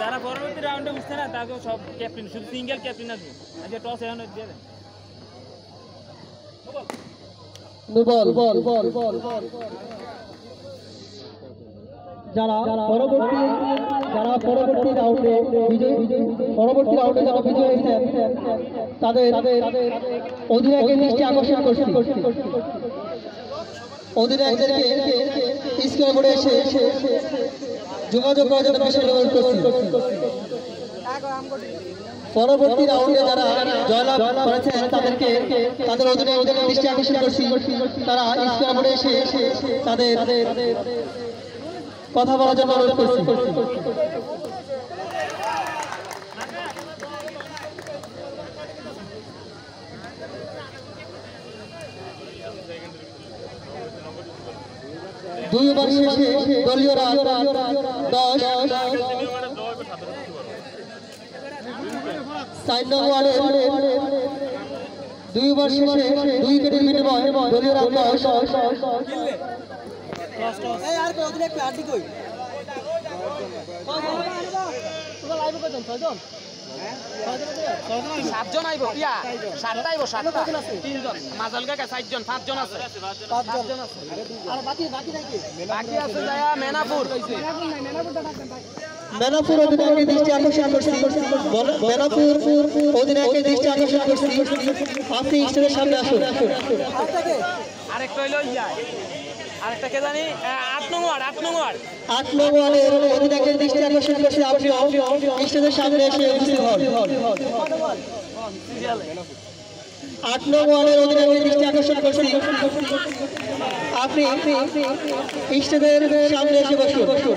যারা পরবর্তী রাউন্ডে উঠছে না তাকে সব ক্যাপ্টেন, শুধু সিঙ্গেল ক্যাপ্টেন আসবে। আজকে টস এখন দিয়ে দেন। যারা পরবর্তী রাউন্ডে যারা বিজয় হয়েছেন তাদের অধিনায়কের দৃষ্টি আকর্ষণ করছি। অধিনায়কদেরকে স্কোর বোর্ডে এসে যোগাযোগ করার জন্য বিশেষ অনুরোধ করছি। পরবর্তী রাউন্ডে যারা জয়লাভ করেছেন তাদের অধিনায়কদের দৃষ্টি আকর্ষণ করছি, তারা স্কোর বোর্ডে এসে তাদের কথা বলার জন্য অনুরোধ করছি। দুই ওভার শেষে দলীয় রান 10। 4 নং ওয়ার্ডের 2 ওভার শেষে 2 উইকেটের বিনিময়ে দলীয় রান 10। সাতজন আইব, সাতটা আইব, সাতটা, 3 জন মাজাল কাকা, 4 জন, 5 জন আছে, 5 জন আছে। আর বাকি আছে যায়া মেনাপুর অধিনায়কের দৃষ্টি আকর্ষণ করছি। মেনাপুর অধিনায়কের দৃষ্টি আকর্ষণ করছি। আপনি স্টেজের সামনে আসুন। আরেকটা হইলো আরেকটা কে জানি 8 নং ওয়ার্ড ওয়ার্ডের অধিনায়কের দৃষ্টি আকর্ষণ করছি। আপনি স্টেজের সামনে এসে উপস্থিত হন। 8 নং ওয়ার্ডের অধিনায়কের দৃষ্টি আকর্ষণ করছি। আপনি স্টেজের সামনে এসে বসুন।